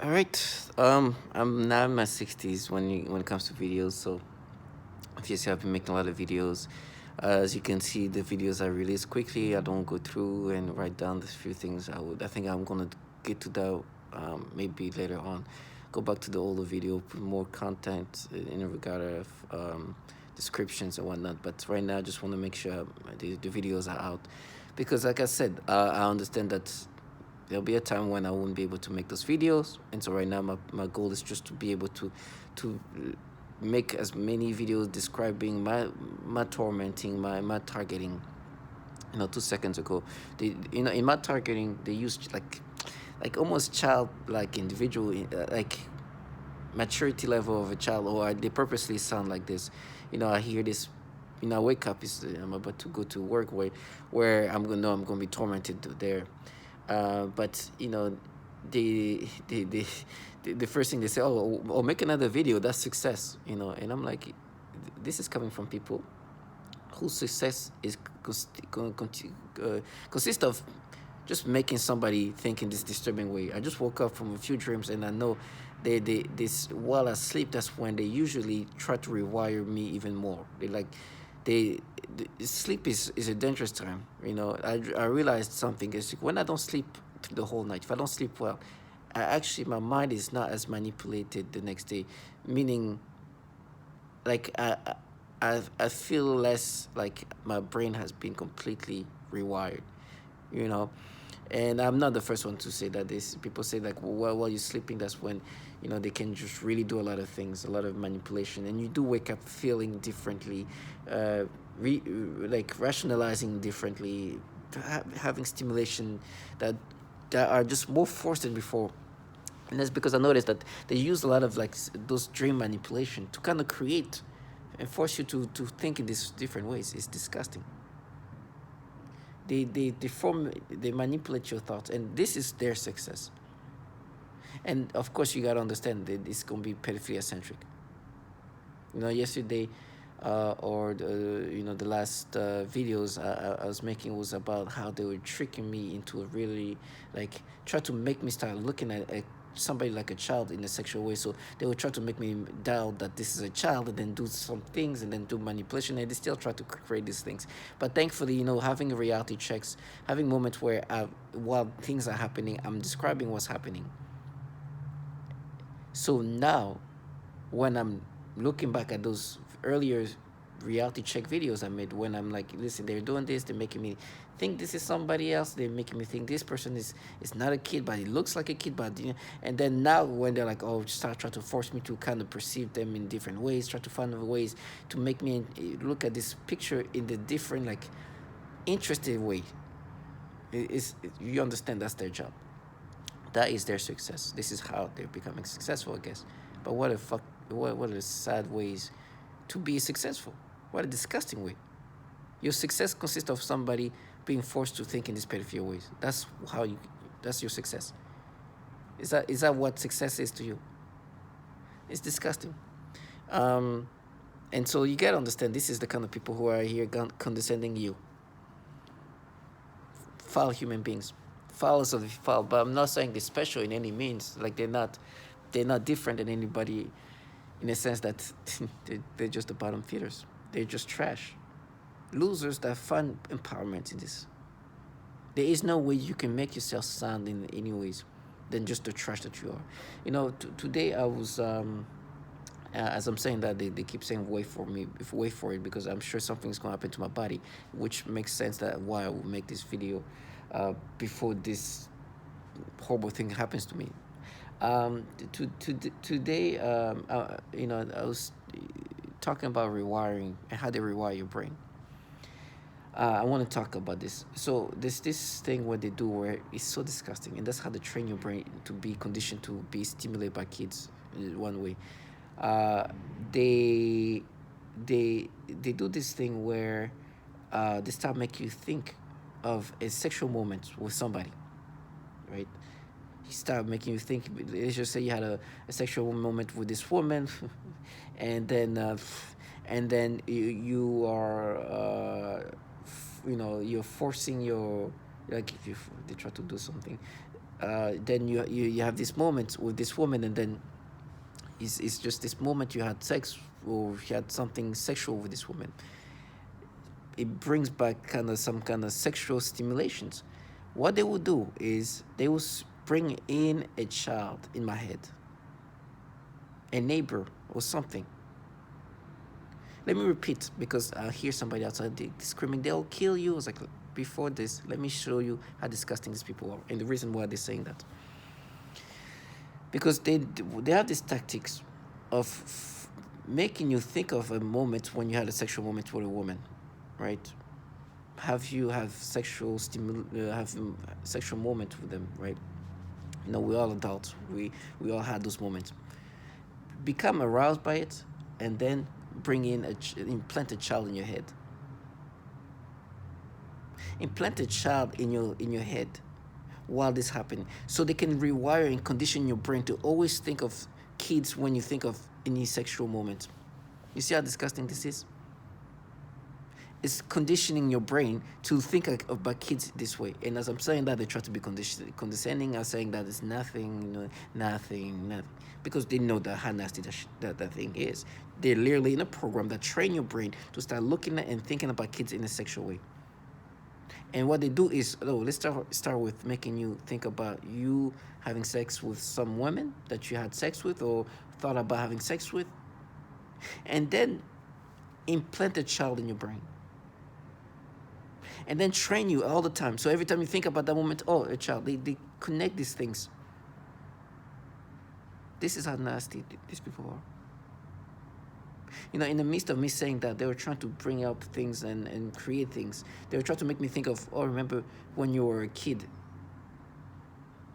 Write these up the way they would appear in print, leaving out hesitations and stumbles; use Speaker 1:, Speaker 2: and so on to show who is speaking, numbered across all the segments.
Speaker 1: All right. I'm now in my 60s when it comes to videos. So obviously I've been making a lot of videos. As you can see, the videos I release quickly. I don't go through and write down the few things. I think I'm gonna get to that maybe later on. Go back to the older video, put more content in regard of descriptions and whatnot. But right now, I just want to make sure the videos are out, because like I said, I understand that there'll be a time when I won't be able to make those videos, and so right now my goal is just to be able to make as many videos describing my tormenting, my targeting. 2 seconds ago, in my targeting they used like almost child like individual, like maturity level of a child, or they purposely sound like this. I hear this. I wake up, I'm about to go to work, where I'm gonna know I'm gonna be tormented there. But they the first thing they say, oh, make another video, that's success. And I'm like, this is coming from people whose success is consists of just making somebody think in this disturbing way. I just woke up from a few dreams, and I know they this while I sleep, that's when they usually try to rewire me even more. They sleep is a dangerous time. I realized something is, when I don't sleep through the whole night, if I don't sleep well, my mind is not as manipulated the next day. Meaning, like I feel less like my brain has been completely rewired, you know. And I'm not the first one to say that. This people say, like, well, while you're sleeping, that's when they can just really do a lot of things, a lot of manipulation, and you do wake up feeling differently, uh, like rationalizing differently, having stimulation that are just more forced than before. And that's because I noticed that they use a lot of like those dream manipulation to kind of create and force you to think in these different ways. It's disgusting. They manipulate your thoughts, and this is their success. And of course, you gotta understand that it's gonna be pedophilia centric. Yesterday, or the last videos I was making was about how they were tricking me into a really, like, try to make me start looking at somebody like a child in a sexual way. So they would try to make me doubt that this is a child, and then do some things, and then do manipulation, and they still try to create these things. But thankfully, having reality checks, having moments where while things are happening, I'm describing what's happening. So now, when I'm looking back at those earlier reality check videos I made, when I'm like, listen, they're doing this, they're making me think this is somebody else, they're making me think this person is not a kid, but it looks like a kid, but and then now when they're like, oh, start trying to force me to kind of perceive them in different ways, try to find ways to make me look at this picture in the different, like, interesting way. You understand, that's their job, that is their success. This is how they're becoming successful, I guess. But what a sad ways to be successful. What a disgusting way. Your success consists of somebody being forced to think in these pedophilia ways. That's your success. Is that what success is to you? It's disgusting. Um, and so you gotta understand, this is the kind of people who are here condescending you. Foul human beings. Foul of the foul. But I'm not saying they're special in any means. Like, they're not different than anybody, in a sense that they're just the bottom feeders. They're just trash. Losers that find empowerment in this. There is no way you can make yourself sound in any ways than just the trash that you are. Today I was, as I'm saying that, they keep saying wait for me, wait for it, because I'm sure something's gonna happen to my body, which makes sense that why I will make this video before this horrible thing happens to me. Today, I was talking about rewiring and how they rewire your brain. I want to talk about this. So this thing what they do, where it's so disgusting, and that's how they train your brain to be conditioned to be stimulated by kids in one way. Uh, they they do this thing where they start make you think of a sexual moment with somebody, right? He started making you think. Let's just say you had a sexual moment with this woman, and then you are you're forcing your, like, if you they try to do something, then you have this moment with this woman, and then it's just this moment you had sex or you had something sexual with this woman. It brings back kind of some kind of sexual stimulations. What they will do is they will bring in a child in my head, a neighbor or something. Let me repeat, because I hear somebody outside screaming, "They'll kill you." I was like, before this, let me show you how disgusting these people are, and the reason why they're saying that. Because they have these tactics of making you think of a moment when you had a sexual moment with a woman, right? Have sexual sexual moment with them, right? We're all adults. We all had those moments. Become aroused by it, and then bring in implant a child in your head. Implant a child in your head while this happening, so they can rewire and condition your brain to always think of kids when you think of any sexual moment. You see how disgusting this is? It's conditioning your brain to think about kids this way. And as I'm saying that, they try to be condescending. I'm saying that it's nothing, nothing, because they know that how nasty that thing is. They're literally in a program that train your brain to start looking at and thinking about kids in a sexual way. And what they do is, let's start with making you think about you having sex with some women that you had sex with or thought about having sex with, and then implant a child in your brain. And then train you all the time. So every time you think about that moment, a child, they connect these things. This is how nasty these people are. In the midst of me saying that, they were trying to bring up things and create things. They were trying to make me think of, remember when you were a kid?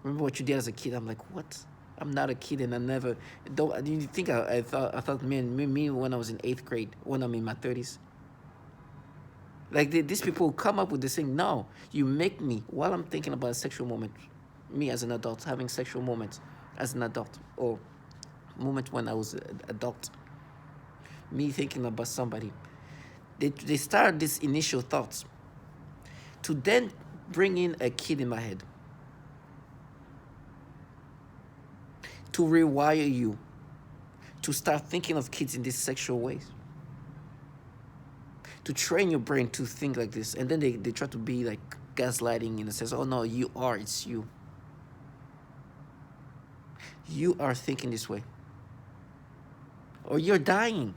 Speaker 1: Remember what you did as a kid? I'm like, what? I'm not a kid, and I never. Don't you think I thought me when I was in 8th grade, when I'm in my 30s. Like these people come up with this thing. No, you make me, while I'm thinking about a sexual moment, me as an adult having sexual moments as an adult, or moment when I was an adult, me thinking about somebody. They start these initial thoughts to then bring in a kid in my head, to rewire you to start thinking of kids in these sexual ways, to train your brain to think like this. And then they try to be like gaslighting in a sense, oh no, it's you. You are thinking this way, or you're dying.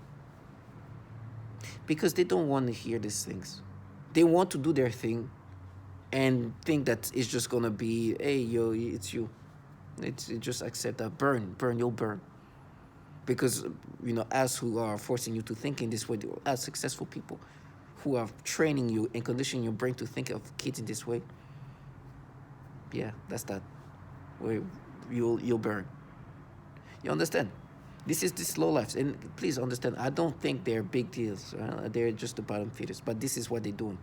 Speaker 1: Because they don't want to hear these things. They want to do their thing and think that it's just gonna be, hey, yo, it's you. It's just accept that, burn, you'll burn. Because us who are forcing you to think in this way, as successful people who are training you and conditioning your brain to think of kids in this way, yeah, that's that. Where you'll burn. You understand? This is this low lives, and please understand, I don't think they're big deals. They're just the bottom feeders, but this is what they're doing.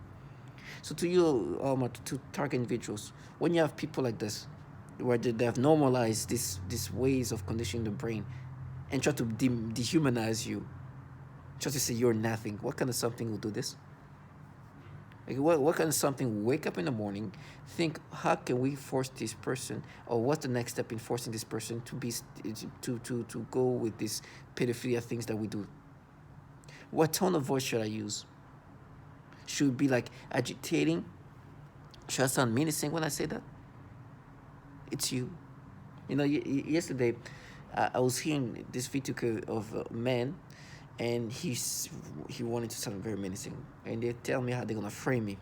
Speaker 1: So to you, to target individuals, when you have people like this, where they have normalized these ways of conditioning the brain, and try to dehumanize you, try to say you're nothing. What kind of something will do this? Like what kind of something wake up in the morning, think, how can we force this person, or what's the next step in forcing this person to be to go with these pedophilia things that we do? What tone of voice should I use? Should it be like agitating? Should I sound menacing when I say that? It's you. Yesterday I was hearing this video of a man, and he wanted to sound very menacing, and they tell me how they're gonna frame me,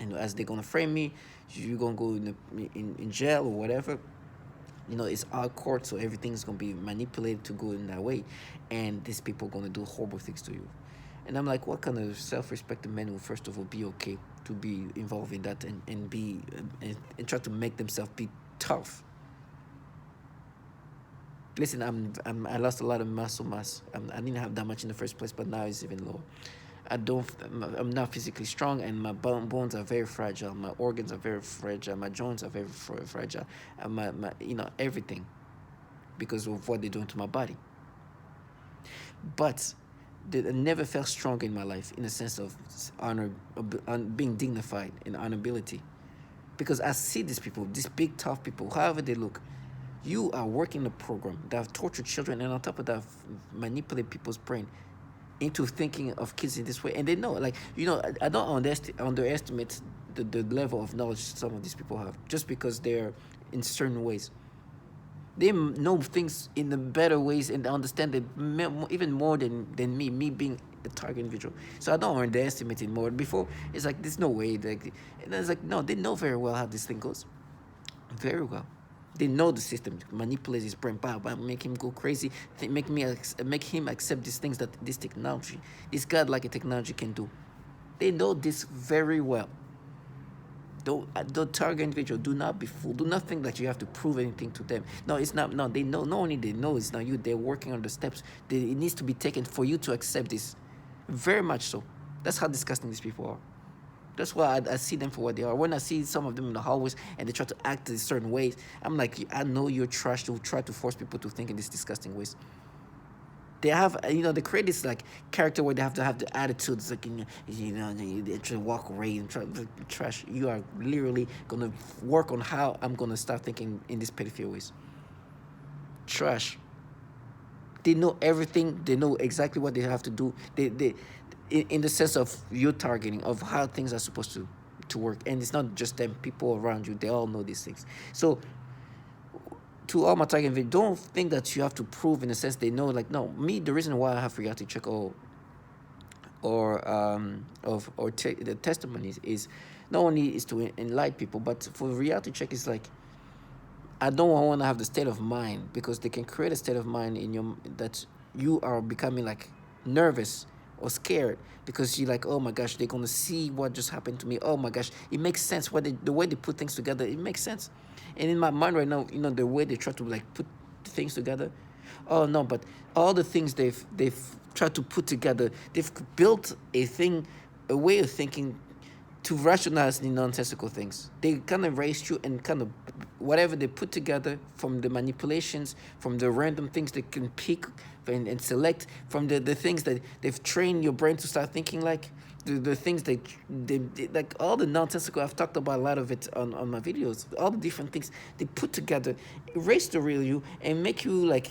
Speaker 1: and as they're gonna frame me, you're gonna go in jail or whatever. It's our court, so everything's gonna be manipulated to go in that way, and these people are gonna do horrible things to you. And I'm like, what kind of self-respecting men will first of all be okay to be involved in that and be and try to make themselves be tough? Listen, I lost a lot of muscle mass. I didn't have that much in the first place, but now it's even lower. I'm not physically strong, and my bones are very fragile. My organs are very fragile. My joints are very fragile. And my everything, because of what they're doing to my body. But I never felt strong in my life, in a sense of honor, being dignified and honorability. Because I see these people, these big tough people, however they look. You are working a program that have tortured children, and on top of that, manipulate people's brain into thinking of kids in this way. And they know, like, I don't underestimate the level of knowledge some of these people have, just because they're in certain ways. They know things in the better ways and understand it even more than me being a target individual. So I don't underestimate it more. Before, it's like, there's no way. Like, and it's like, no, they know very well how this thing goes. Very well. They know the system, manipulate his brain, make him go crazy, make him accept these things that this technology, this godlike technology can do. They know this very well. Don't target individual. Do not be fooled. Do not think that you have to prove anything to them. No, it's not. No, they know. Not only they know it's not you. They're working on the steps. It needs to be taken for you to accept this. Very much so. That's how disgusting these people are. That's why I see them for what they are. When I see some of them in the hallways and they try to act in certain ways, I'm like, I know you're trash to try to force people to think in these disgusting ways. They have, they create this like character where they have to have the attitudes, like, they try to walk away and try to trash. You are literally gonna work on how I'm gonna start thinking in these pedophile ways. Trash. They know everything. They know exactly what they have to do. They in the sense of you targeting of how things are supposed to work, and it's not just them. People around you, they all know these things. So to all my target video, don't think that you have to prove in a sense they know. Like, no, me, the reason why I have reality check the testimonies is not only is to enlighten people, but for reality check is like, I don't want to have the state of mind, because they can create a state of mind in your that you are becoming like nervous or scared, because you're like, oh my gosh, they're gonna see what just happened to me. Oh my gosh, it makes sense the way they put things together. It makes sense. And in my mind right now, the way they try to like put things together. Oh no, but all the things they've tried to put together, they've built a way of thinking to rationalize the nonsensical things. They kind of raise you, and kind of whatever they put together from the manipulations, from the random things they can pick and select, from the things that they've trained your brain to start thinking like, the things they like, all the nonsensical. I've talked about a lot of it on my videos. All the different things they put together, erase the real you and make you like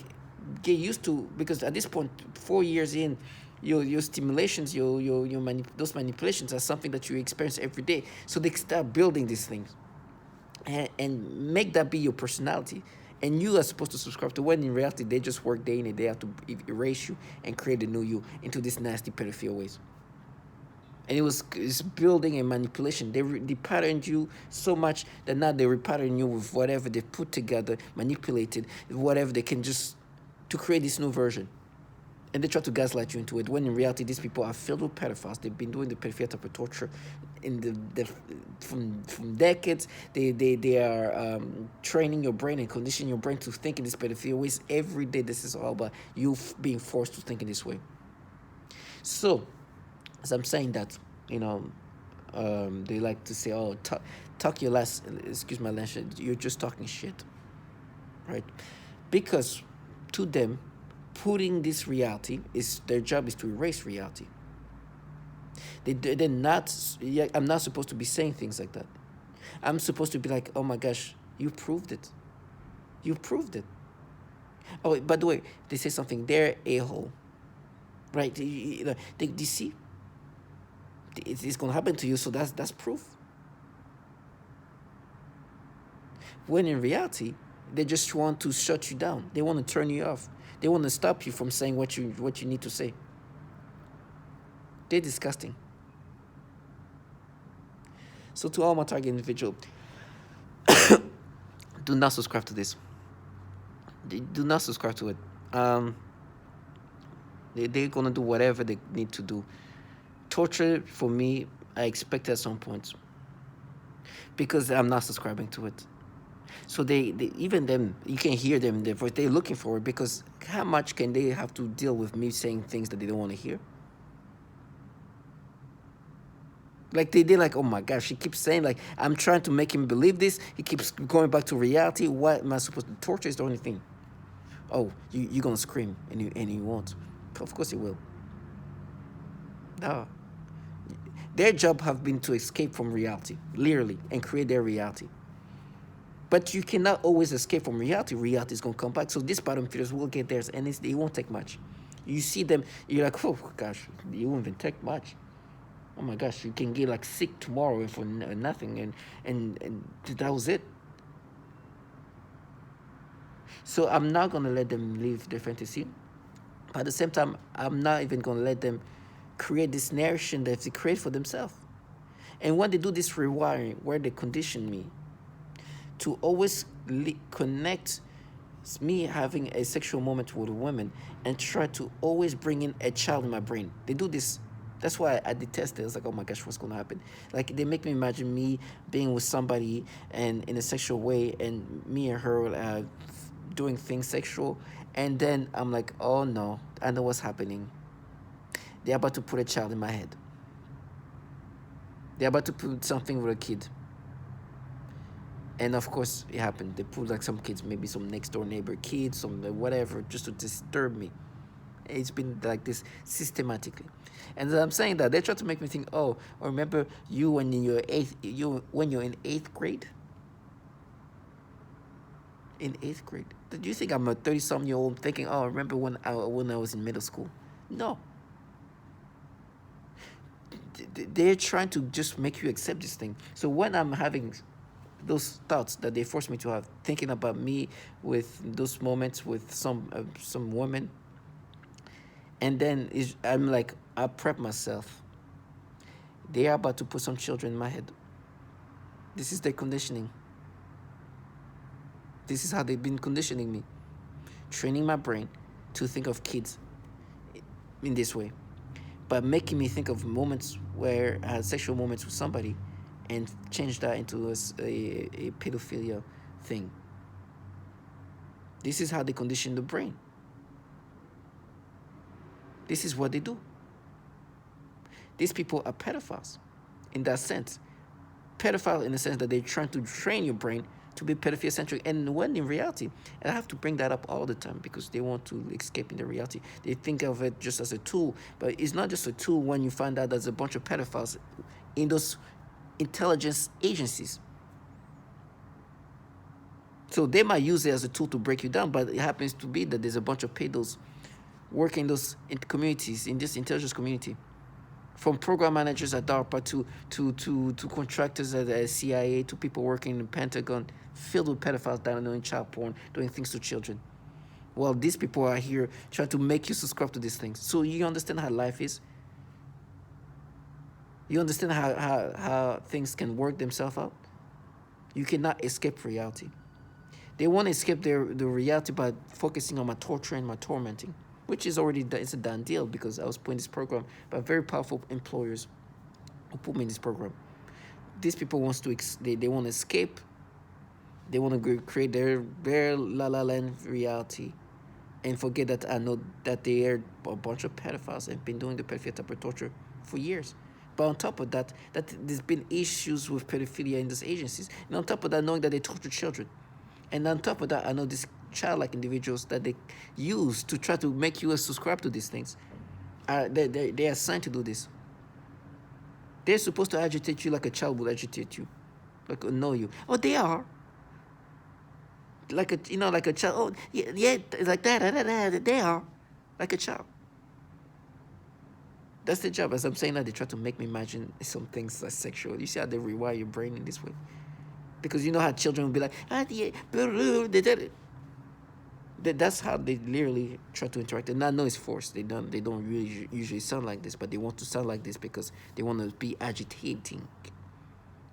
Speaker 1: get used to, because at this point, 4 years in, your stimulations, those manipulations are something that you experience every day. So they start building these things and make that be your personality. And you are supposed to subscribe to, when in reality they just work day in and day out to erase you and create a new you into these nasty pedophile ways. And it's building a manipulation. They patterned you so much that now they repattern you with whatever they put together, manipulated, whatever they can, just to create this new version. And they try to gaslight you into it, when in reality these people are filled with pedophiles. They've been doing the pedophile type of torture from decades. They are training your brain and conditioning your brain to think in this pedophile ways every day. This is all about you being forced to think in this way. So, as I'm saying that, they like to say, oh, talk your last, excuse my language, you're just talking shit, right? Because to them, putting this reality their job is to erase reality. They're not. I'm not supposed to be saying things like that. I'm supposed to be like, oh my gosh, you proved it. You proved it. Oh, by the way, they say something. They're a-hole, right? They see. It's gonna happen to you, so that's proof. When in reality, they just want to shut you down. They want to turn you off. They want to stop you from saying what you need to say. They're disgusting. So to all my target individual, do not subscribe to this. Do not subscribe to it. They're gonna do whatever they need to do. Torture, for me, I expect at some point, because I'm not subscribing to it. So they even them, you can hear them in their voice. They're looking for it, because how much can they have to deal with me saying things that they don't want to hear? Like they're like, oh my gosh, he keeps saying like, I'm trying to make him believe this. He keeps going back to reality. What am I supposed to? Torture is the only thing. Oh, you're gonna scream and you won't. Of course you will. No. Their job have been to escape from reality, literally, and create their reality. But you cannot always escape from reality. Reality is going to come back. So these bottom feeders will get theirs, and it won't take much. You see them, you're like, oh gosh, you won't even take much. Oh my gosh, you can get like sick tomorrow for nothing, and that was it. So I'm not gonna let them live their fantasy. But at the same time, I'm not even gonna let them create this narration that they create for themselves. And when they do this rewiring, where they condition me to always connect me having a sexual moment with a woman and try to always bring in a child in my brain. They do this. That's why I detest it. It's like, oh my gosh, what's going to happen? Like, they make me imagine me being with somebody and in a sexual way, and me and her doing things sexual. And then I'm like, oh no, I know what's happening. They're about to put a child in my head. They're about to put something with a kid. And of course, it happened. They put like some kids, maybe some next door neighbor kids, some whatever, just to disturb me. It's been like this systematically. And I'm saying that they try to make me think, oh, remember you when you're in eighth grade? In eighth grade. Do you think I'm a 30-something-year-old thinking, oh, remember when I was in middle school? No. They're trying to just make you accept this thing. So when I'm having those thoughts that they force me to have, thinking about me with those moments with some woman, and then I'm like, I prep myself. They are about to put some children in my head. This is their conditioning. This is how they've been conditioning me, training my brain to think of kids in this way, but making me think of moments where I had sexual moments with somebody and change that into a pedophilia thing. This is how they condition the brain. This is what they do. These people are pedophiles in that sense. Pedophile in the sense that they're trying to train your brain to be pedophilia-centric. And when in reality, and I have to bring that up all the time because they want to escape in the reality. They think of it just as a tool, but it's not just a tool when you find out there's a bunch of pedophiles in those intelligence agencies. So they might use it as a tool to break you down, but it happens to be that there's a bunch of pedos working in those communities, in this intelligence community, from program managers at DARPA to contractors at the CIA to people working in the Pentagon, filled with pedophiles downloading child porn, doing things to children. Well, these people are here trying to make you subscribe to these things. So you understand how life is? You understand how things can work themselves out? You cannot escape reality. They want to escape the reality by focusing on my torture and my tormenting, which is already, it's a done deal because I was put in this program by very powerful employers who put me in this program. These people wants to, they want to escape. They want to create their la la land reality and forget that I know that they are a bunch of pedophiles and been doing the pedophilia type of torture for years. But on top of that, there's been issues with pedophilia in these agencies. And on top of that, knowing that they torture children. And on top of that, I know these childlike individuals that they use to try to make you subscribe to these things. They are assigned to do this. They're supposed to agitate you like a child will agitate you, like annoy you. Oh, they are. Like a child. Oh, yeah, like that. They are, like a child. That's their job. As I'm saying that, they try to make me imagine some things like sexual. You see how they rewire your brain in this way? Because you know how children will be like, yeah, they did it. That's how they literally try to interact. And I know it's forced. They don't really usually sound like this, but they want to sound like this because they want to be agitating.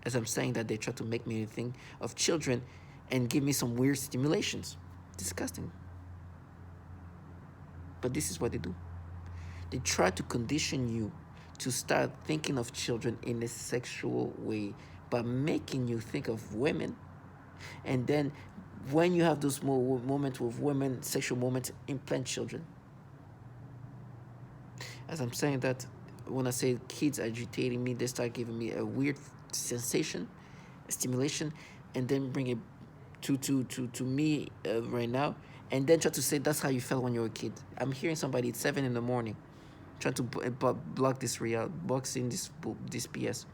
Speaker 1: As I'm saying that, they try to make me think of children and give me some weird stimulations. Disgusting. But this is what they do. They try to condition you to start thinking of children in a sexual way by making you think of women. And then when you have those moments with women, sexual moments, implant children. As I'm saying that, when I say kids agitating me, they start giving me a weird sensation, a stimulation, and then bring it to me right now, and then try to say that's how you felt when you were a kid. I'm hearing somebody at 7 in the morning trying to block this boxing this BS.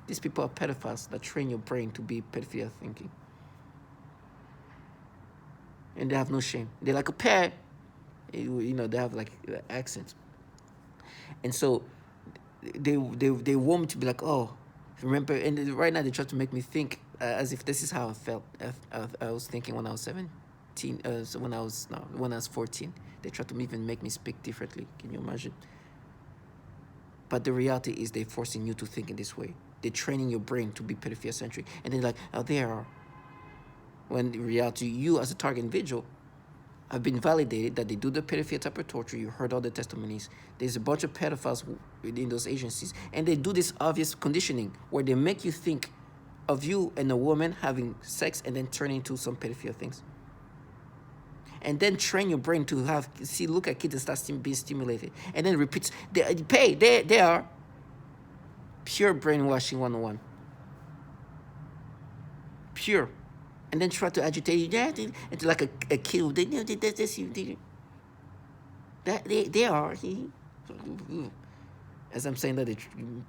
Speaker 1: These people are pedophiles that train your brain to be pedophile thinking. And they have no shame. They're like a pair. They have like accents. And so they want me to be like, oh, remember, and right now they try to make me think as if this is how I felt. I was thinking when I was 17, so when I was 14. They try to even make me speak differently. Can you imagine? But the reality is they're forcing you to think in this way. They're training your brain to be pedophilia centric. And they're like, oh, they are. When in reality, you as a target individual have been validated that they do the pedophilia type of torture. You heard all the testimonies. There's a bunch of pedophiles within those agencies. And they do this obvious conditioning where they make you think of you and a woman having sex and then turn into some pedophilia things. And then train your brain to look at kids and start being stimulated. And then repeats, they are pure brainwashing 101. Pure. And then try to agitate you, into like a kid. They are. As I'm saying that, they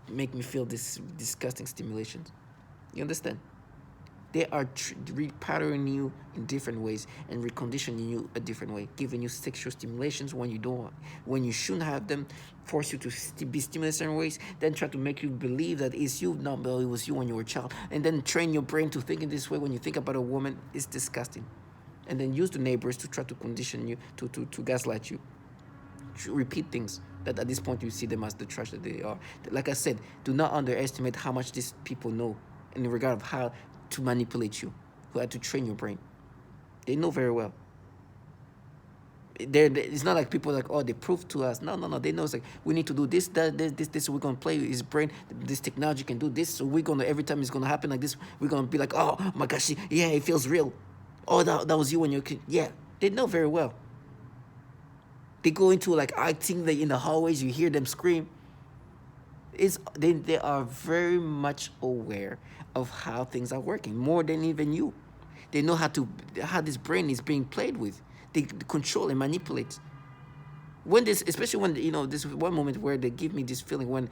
Speaker 1: make me feel this disgusting stimulations. You understand? They are repatterning you in different ways and reconditioning you a different way, giving you sexual stimulations when you shouldn't have them, force you to be stimulated in certain ways, then try to make you believe that it's you. No, it was you when you were a child. And then train your brain to think in this way when you think about a woman. It's disgusting. And then use the neighbors to try to condition you, to gaslight you. To repeat things that at this point you see them as the trash that they are. Like I said, do not underestimate how much these people know in regard of how to manipulate you, who had to train your brain. They know very well. It's not like people like, oh, they proved to us. No. They know it's like, we need to do this, this. We're going to play with his brain. This technology can do this. So we're going to, every time it's going to happen like this, we're going to be like, oh, my gosh, yeah, it feels real. Oh, that was you when you were a kid. Yeah, they know very well. They go into like acting in the hallways. You hear them scream. They are very much aware of how things are working, more than even you. They know how this brain is being played with. They control and manipulate. Especially when this one moment where they give me this feeling when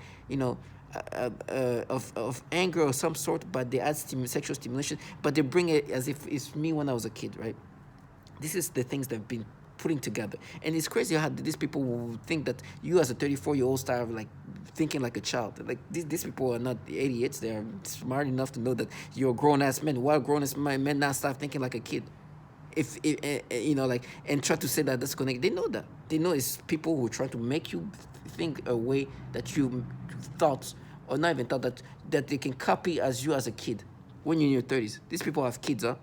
Speaker 1: of anger or some sort, but they add sexual stimulation, but they bring it as if it's me when I was a kid, right? This is the things they've been putting together. And it's crazy how these people will think that you as a 34-year-old start like thinking like a child. Like these people are not idiots. They're smart enough to know that you're a grown-ass man. Why grown-ass men now start thinking like a kid? And try to say that that's connected. They know that. They know it's people who try to make you think a way that you thought, or not even thought, that they can copy as you as a kid when you're in your 30s. These people have kids, huh?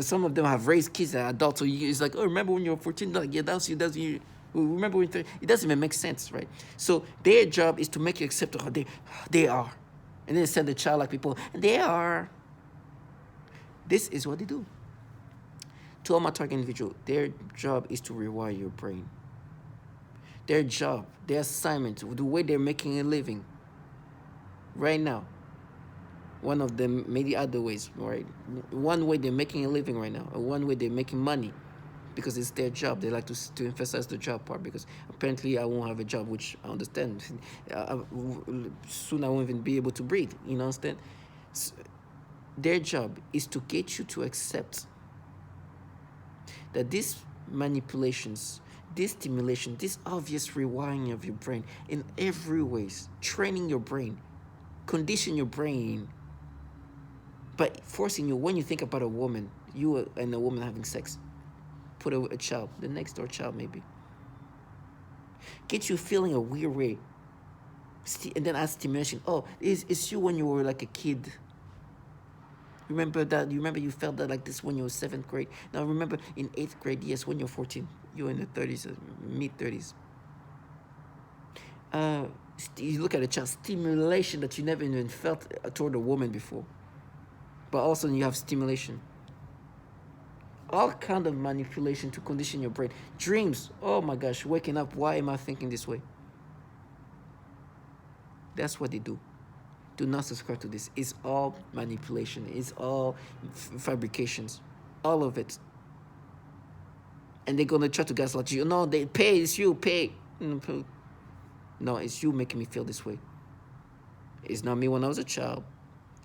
Speaker 1: Some of them have raised kids that are adults. So it's like, oh, remember when you were 14? Like, yeah, that's you. Remember when it doesn't even make sense, right? So their job is to make you accept how they are. And then send the child like people, and they are. This is what they do. To all my target individual, their job is to rewire your brain. Their job, their assignment, the way they're making a living right now. One of them, maybe other ways, right? One way they're making a living right now, or one way they're making money, because it's their job. They like to emphasize the job part, because apparently I won't have a job, which I understand. Soon I won't even be able to breathe, understand? So their job is to get you to accept that these manipulations, this stimulation, this obvious rewiring of your brain in every ways, training your brain, condition your brain, but forcing you, when you think about a woman, you and a woman having sex, put a child, the next door child maybe, get you feeling a weird way, and then add stimulation. Oh, it's you when you were like a kid. Remember that? You remember you felt that like this when you were 7th grade. Now remember in 8th grade, yes, when you're 14, you're in the 30s, mid-30s. You look at a child, stimulation that you never even felt toward a woman before. But also you have stimulation. All kind of manipulation to condition your brain. Dreams, oh my gosh, waking up, why am I thinking this way? That's what they do. Do not subscribe to this. It's all manipulation. It's all fabrications. All of it. And they're going to try to gaslight you. No, they pay, it's you, pay. No, it's you making me feel this way. It's not me when I was a child.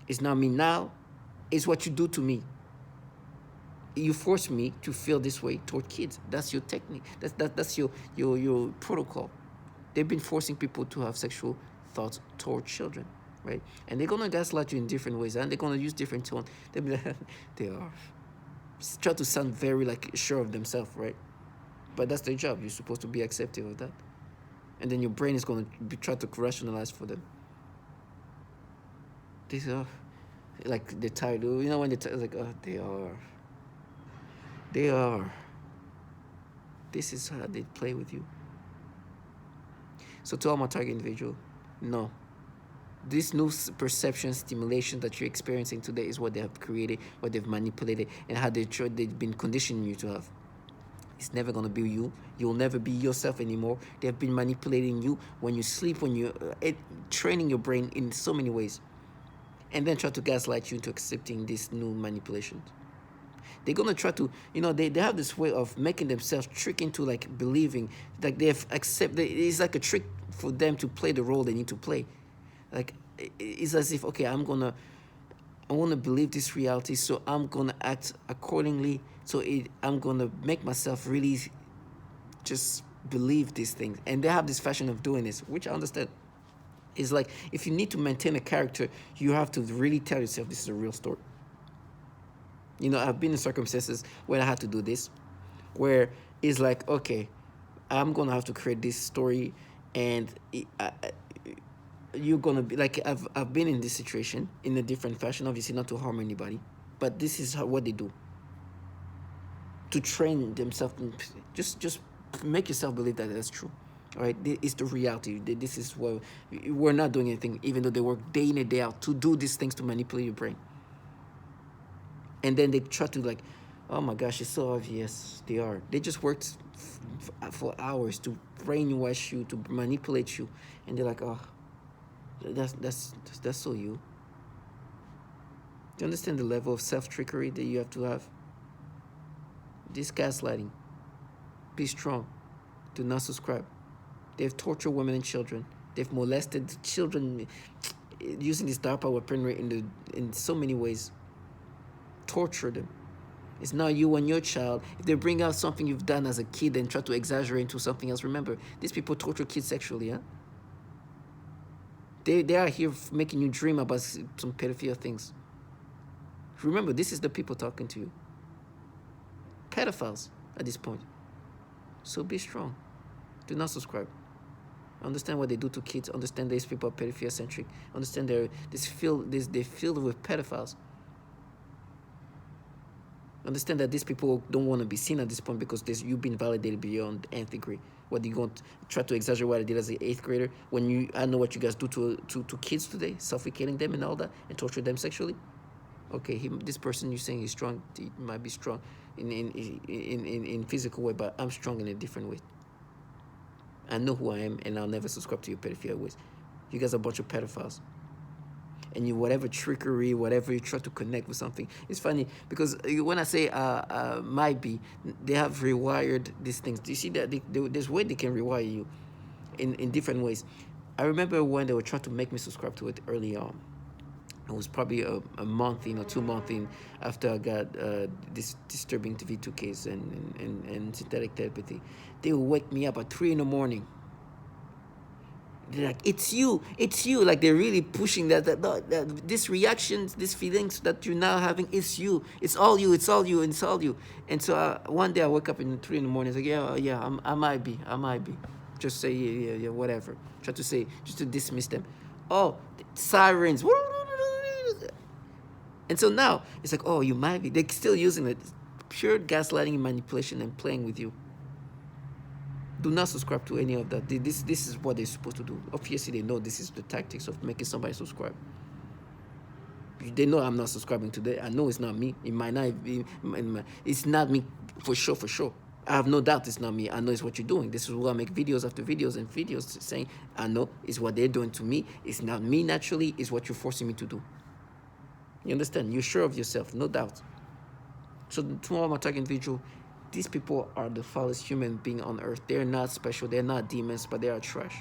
Speaker 1: It's not me now. It's what you do to me. You force me to feel this way toward kids. That's your technique. That's your protocol. They've been forcing people to have sexual thoughts toward children, right? And they're gonna gaslight you in different ways, and they're gonna use different tone. They are try to sound very like sure of themselves, right? But that's their job. You're supposed to be accepting of that, and then your brain is gonna try to rationalize for them. These are like they're tired. You know when they're tired, like they are. This is how they play with you. So to all my target individual, no. This new perception stimulation that you're experiencing today is what they have created, what they've manipulated, and how they've been conditioning you to have. It's never going to be you. You'll never be yourself anymore. They've been manipulating you when you sleep, when you're training your brain in so many ways. And then try to gaslight you into accepting this new manipulation. They're going to try to, they have this way of making themselves trick into like believing, like they've accepted, it's like a trick for them to play the role they need to play. Like, it's as if, okay, I want to believe this reality, so I'm going to act accordingly. So I'm going to make myself really just believe these things. And they have this fashion of doing this, which I understand. It's like, if you need to maintain a character, you have to really tell yourself this is a real story. I've been in circumstances where I had to do this, where it's like, okay, I'm going to have to create this story, and you're going to be like, I've been in this situation in a different fashion, obviously not to harm anybody, but this is what they do to train themselves. Just make yourself believe that that's true. All right, it's the reality. This is what we're not doing anything, even though they work day in and day out to do these things to manipulate your brain. And then they try to like, oh my gosh, it's so obvious. They are. They just worked for hours to brainwash you, to manipulate you, and they're like, oh, that's so you. Do you understand the level of self-trickery that you have to have? This gaslighting. Be strong. Do not subscribe. They've tortured women and children. They've molested children using this DARPA weaponry in so many ways. Torture them. It's not you and your child. If they bring out something you've done as a kid and try to exaggerate into something else, remember, these people torture kids sexually, huh? They are here making you dream about some pedophile things. Remember, this is the people talking to you. Pedophiles at this point. So be strong. Do not subscribe. Understand what they do to kids. Understand these people are pedophile-centric. Understand they're filled with pedophiles. Understand that these people don't want to be seen at this point because you've been validated beyond nth degree. What you going to try to exaggerate what I did as an 8th grader when I know what you guys do to kids today, suffocating them and all that, and torture them sexually? Okay, this person you're saying is strong. He might be strong in physical way, but I'm strong in a different way. I know who I am, and I'll never subscribe to your pedophile ways. You guys are a bunch of pedophiles. And whatever trickery, whatever you try to connect with something. It's funny because when I say might be, they have rewired these things. Do you see that there's way they can rewire you in different ways? I remember when they were trying to make me subscribe to it early on. It was probably a month in or 2 months in after I got this disturbing V2 case and synthetic telepathy. They would wake me up at 3 in the morning. They're like, it's you. Like they're really pushing that this reactions, these feelings that you're now having, it's you. It's all you. And so one day I woke up in 3 in the morning. It's like, yeah, I might be. Just say, yeah, whatever. Try to say, just to dismiss them. Oh, sirens. And so now it's like, oh, you might be. They're still using it. Pure gaslighting, manipulation, and playing with you. Do not subscribe to any of that. This is what they're supposed to do. Obviously, they know this is the tactics of making somebody subscribe. They know I'm not subscribing to that. I know it's not me. It might not be. It's not me for sure. I have no doubt it's not me. I know it's what you're doing. This is why I make videos after videos and videos saying, I know it's what they're doing to me. It's not me naturally. It's what you're forcing me to do. You understand? You're sure of yourself, no doubt. So to all my target individual, These people are the foulest human being on earth. They're not special. They're not demons, but they are trash.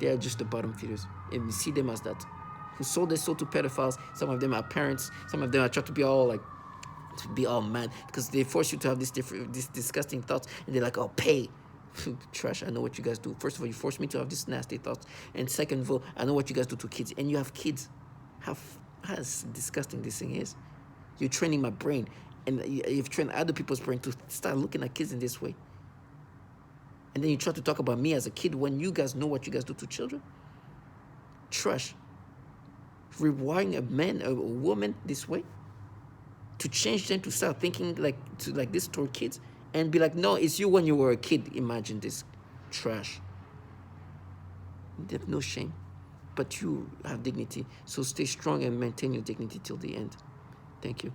Speaker 1: They are just the bottom feeders, and we see them as that. Who sold their soul to pedophiles. Some of them are parents. Some of them are trying to be all like, to be all mad because they force you to have these disgusting thoughts, and they're like, "Oh, pay." Trash. I know what you guys do. First of all, you force me to have these nasty thoughts, and second of all, I know what you guys do to kids, and you have kids. How disgusting this thing is. You're training my brain, and you've trained other people's brain to start looking at kids in this way. And then you try to talk about me as a kid when you guys know what you guys do to children. Trash. Rewiring a man, a woman this way, to change them to start thinking like this toward kids, and be like, no, it's you when you were a kid. Imagine this. Trash. They have no shame, but you have dignity. So stay strong and maintain your dignity till the end. Thank you.